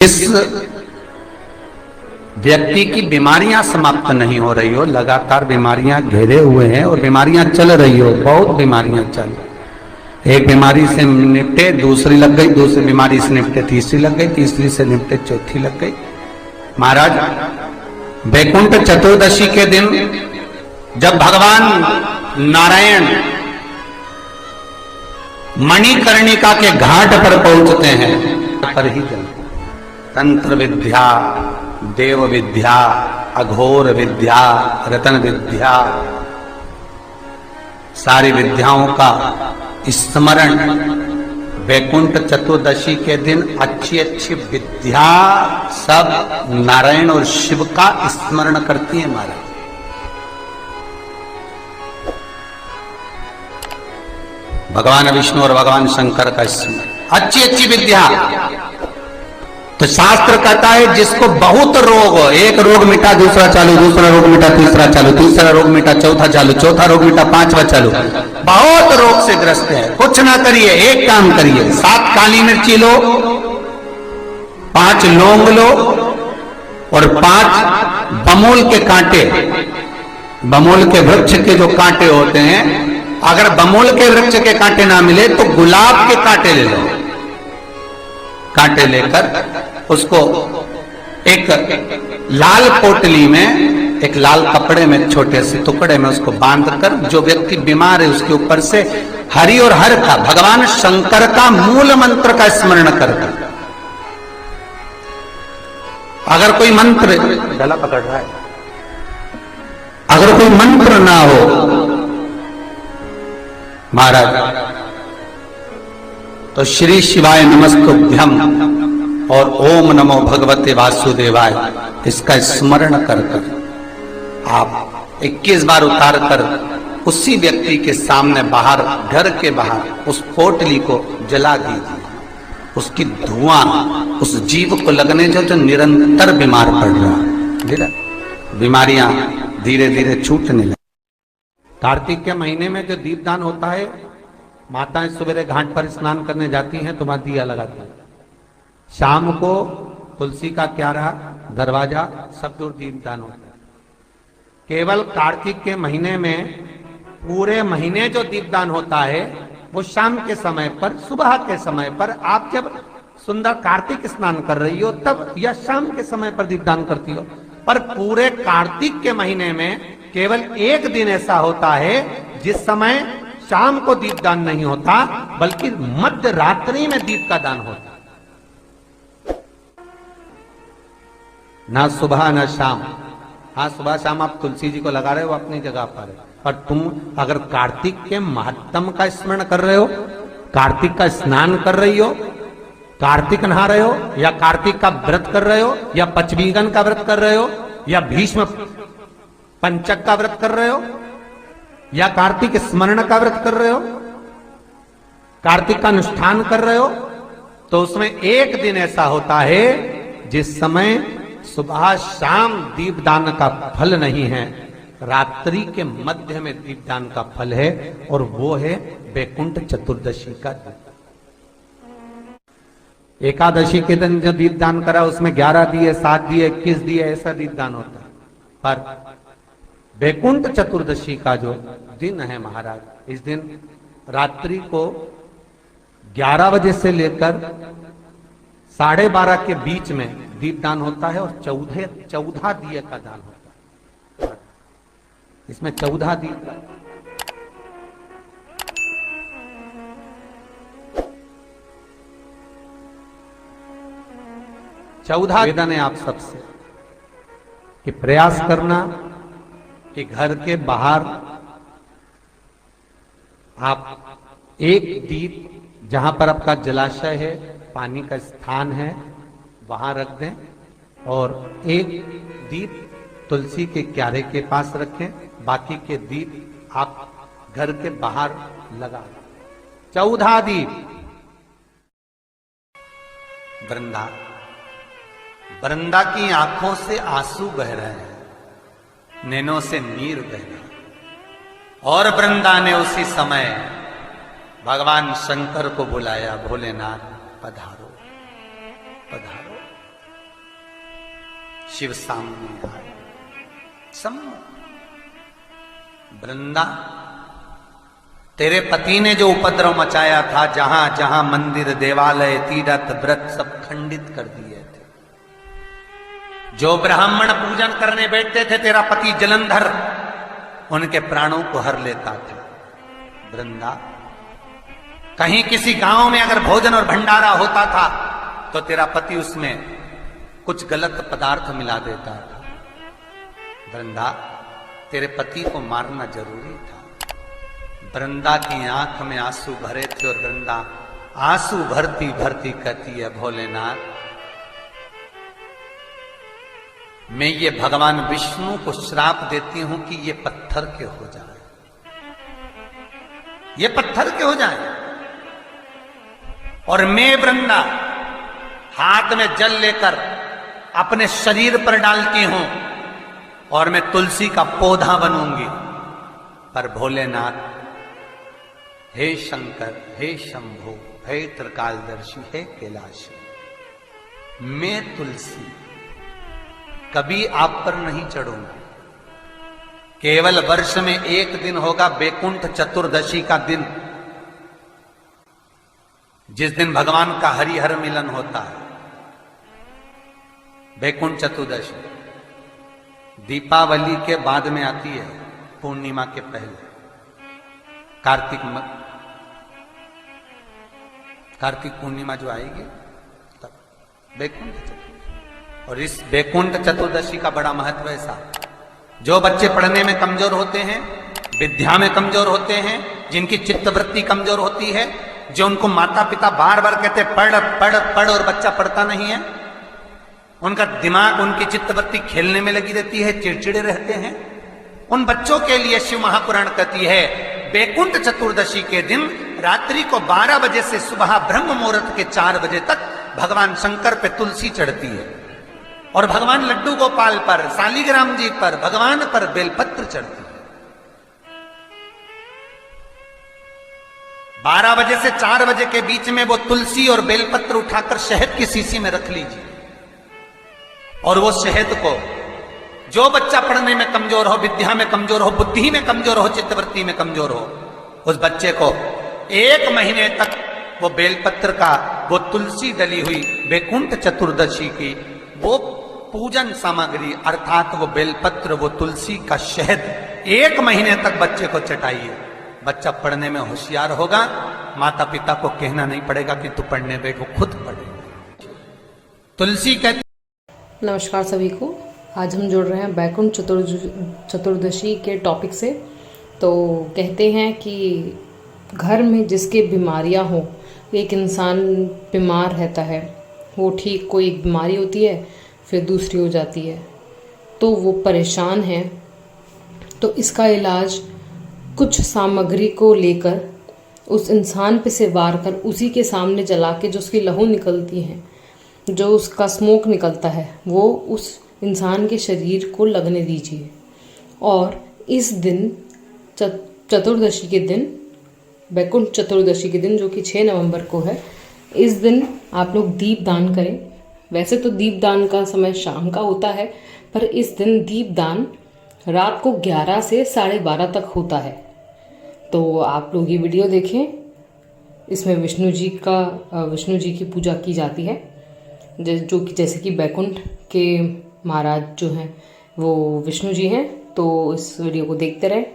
इस व्यक्ति की बीमारियां समाप्त नहीं हो रही हो, लगातार बीमारियां घेरे हुए हैं और बीमारियां चल रही हो, बहुत बीमारियां चल, एक बीमारी से निपटे दूसरी लग गई, दूसरी बीमारी से निपटे तीसरी लग गई, तीसरी से निपटे चौथी लग गई। महाराज वैकुंठ चतुर्दशी के दिन जब भगवान नारायण मणिकर्णिका के घाट पर पहुंचते हैं, पर ही तंत्र विद्या, देव विद्या, अघोर विद्या, रतन विद्या, सारी विद्याओं का स्मरण वैकुंठ चतुर्दशी के दिन अच्छी अच्छी विद्या सब नारायण और शिव का स्मरण करती है। महाराज भगवान विष्णु और भगवान शंकर का स्मरण, अच्छी अच्छी विद्या। तो शास्त्र कहता है जिसको बहुत रोग हो, एक रोग मिटा दूसरा चालू, दूसरा रोग मिटा तीसरा चालू, तीसरा रोग मिटा चौथा चालू, चौथा रोग मिटा पांचवा चालू, बहुत रोग से ग्रस्त है, कुछ ना करिए, एक काम करिए, 7 काली मिर्ची लो, 5 लौंग लो और 5 बमूल के कांटे, बमूल के वृक्ष के जो कांटे होते हैं, अगर बमूल के वृक्ष के कांटे ना मिले तो गुलाब के कांटे ले लो, कांटे लेकर उसको एक लाल पोटली में, एक लाल कपड़े में, छोटे से टुकड़े में उसको बांधकर, जो व्यक्ति बीमार है उसके ऊपर से हरि और हर का, भगवान शंकर का मूल मंत्र का स्मरण करके, अगर कोई मंत्र, गला पकड़ रहा है, अगर कोई मंत्र ना हो महाराज, तो श्री शिवाय नमस्तुभ्यं और ओम नमो भगवते वासुदेवाय इसका स्मरण कर कर आप 21 बार उतार कर उसी व्यक्ति के सामने बाहर, घर के बाहर उस पोटली को जला दीजिए, उसकी धुआं उस जीव को लगने जो निरंतर बीमार पड़ रहा, बीमारियां धीरे धीरे छूटने लगी। कार्तिक के महीने में जो दीपदान होता है, माताएं सवेरे घाट पर स्नान करने जाती हैं तो वहां दिया लगाती हैं, शाम को तुलसी का क्यारा, दरवाजा सब दूर दीपदान होता है। केवल कार्तिक के महीने में, पूरे महीने जो दीपदान होता है वो शाम के समय पर, सुबह के समय पर, आप जब सुंदर कार्तिक स्नान कर रही हो तब, या शाम के समय पर दीपदान करती हो, पर पूरे कार्तिक के महीने में केवल एक दिन ऐसा होता है जिस समय शाम को दीपदान नहीं होता, बल्कि मध्य रात्रि में दीप का दान होता, ना सुबह ना शाम। हाँ, सुबह शाम आप तुलसी जी को लगा रहे हो अपनी जगह पर, पर तुम अगर कार्तिक के महत्तम का स्मरण कर रहे हो, कार्तिक का स्नान कर रही हो, कार्तिक नहा रहे हो, या कार्तिक का व्रत कर रहे हो, या पचवीगन का व्रत कर रहे हो, या भीष्म पंचक का व्रत कर रहे हो, या कार्तिक स्मरण का व्रत कर रहे हो, कार्तिक का अनुष्ठान कर रहे हो, तो उसमें एक दिन ऐसा होता है जिस समय सुबह शाम दीपदान का फल नहीं है, रात्रि के मध्य में दीपदान का फल है, और वो है वैकुंठ चतुर्दशी का दिन। एकादशी के दिन जो दीपदान करा उसमें 11 दिए, 7 दिए, 21 दिए, ऐसा दीपदान होता है, पर वैकुंठ चतुर्दशी का जो दिन है महाराज, इस दिन रात्रि को 11 बजे से लेकर 12:30 के बीच में दीपदान होता है, और 14 दिए का दान होता है। इसमें 14 दीप, निवेदन है आप सबसे कि प्रयास करना कि घर के बाहर आप एक दीप, जहां पर आपका जलाशय है, पानी का स्थान है, वहां रख दें, और एक दीप तुलसी के क्यारे के पास रखें, बाकी के दीप आप घर के बाहर लगा दें। 14 दीप। वृंदा की आंखों से आंसू बह रहे हैं, नैनों से नीर बह रहे, और वृंदा ने उसी समय भगवान शंकर को बुलाया, भोलेनाथ पधारो पधारो। शिव सामने आए। वृंदा, तेरे पति ने जो उपद्रव मचाया था, जहां जहां मंदिर, देवालय, तीर्थ, व्रत सब खंडित कर दिए थे। जो ब्राह्मण पूजन करने बैठते थे, तेरा पति जलंधर उनके प्राणों को हर लेता था। वृंदा, कहीं किसी गांव में अगर भोजन और भंडारा होता था तो तेरा पति उसमें कुछ गलत पदार्थ मिला देता था। वृंदा, तेरे पति को मारना जरूरी था। वृंदा की आंख में आंसू भरे थे और वृंदा आंसू भरती भरती कहती है, भोलेनाथ, मैं ये भगवान विष्णु को श्राप देती हूं कि ये पत्थर के हो जाए, ये पत्थर के हो जाए। और मैं वृंदा हाथ में जल लेकर अपने शरीर पर डालती हूं और मैं तुलसी का पौधा बनूंगी। पर भोलेनाथ, हे शंकर, हे शंभो, हे त्रिकालदर्शी, हे कैलाशी, मैं तुलसी कभी आप पर नहीं चढ़ूंगा। केवल वर्ष में एक दिन होगा, बैकुंठ चतुर्दशी का दिन, जिस दिन भगवान का हरिहर मिलन होता है। बैकुंठ चतुर्दशी दीपावली के बाद में आती है, पूर्णिमा के पहले, कार्तिक पूर्णिमा जो आएगी तब बैकुंठ चतुर्दशी। और इस बैकुंठ चतुर्दशी का बड़ा महत्व ऐसा, जो बच्चे पढ़ने में कमजोर होते हैं, विद्या में कमजोर होते हैं, जिनकी चित्तवृत्ति कमजोर होती है, जो उनको माता पिता बार बार कहते पढ़ पढ़ पढ़ और बच्चा पढ़ता नहीं है, उनका दिमाग, उनकी चित्तवृत्ति खेलने में लगी रहती है, चिड़चिड़े रहते हैं, उन बच्चों के लिए शिव महापुराण कहती है, बैकुंठ चतुर्दशी के दिन रात्रि को 12 बजे से सुबह ब्रह्म मुहूर्त के 4 बजे तक भगवान शंकर पे तुलसी चढ़ती है और भगवान लड्डू गोपाल पर, शालिग्राम जी पर, भगवान पर बेलपत्र चढ़ती है। 12 बजे से 4 बजे के बीच में वो तुलसी और बेलपत्र उठाकर शहद की शीशी में रख लीजिए और वो शहद को, जो बच्चा पढ़ने में कमजोर हो, विद्या में कमजोर हो, बुद्धि में कमजोर हो, चित्तवृत्ति में कमजोर हो, उस बच्चे को 1 महीने तक वो बेलपत्र का, वो तुलसी डली हुई बैकुंठ चतुर्दशी की वो पूजन सामग्री अर्थात वो बेलपत्र, वो तुलसी का शहद 1 महीने तक बच्चे को चटाइए। बच्चा पढ़ने में होशियार होगा, माता पिता को कहना नहीं पड़ेगा कि तू पढ़ने बैठ, वो खुद पढ़ेगा। तुलसी कहती। नमस्कार सभी को। आज हम जुड़ रहे हैं बैकुंठ चतुर्दशी के टॉपिक से। तो कहते हैं कि घर में जिसके बीमारियां हो, एक इंसान बीमार रहता है, वो ठीक, कोई एक बीमारी होती है फिर दूसरी हो जाती है, तो वो परेशान है, तो इसका इलाज कुछ सामग्री को लेकर उस इंसान पे से वार कर उसी के सामने जला के जो उसकी लहू निकलती है, जो उसका स्मोक निकलता है, वो उस इंसान के शरीर को लगने दीजिए। और इस दिन चतुर्दशी के दिन, बैकुंठ चतुर्दशी के दिन, जो कि 6 नवंबर को है, इस दिन आप लोग दीप दान करें। वैसे तो दीप दान का समय शाम का होता है, पर इस दिन दीप दान रात को 11 से 12:30 तक होता है। तो आप लोग ये वीडियो देखें। इसमें विष्णु जी की पूजा की जाती है, जो कि जैसे कि बैकुंठ के महाराज जो हैं वो विष्णु जी हैं। तो इस वीडियो को देखते रहें।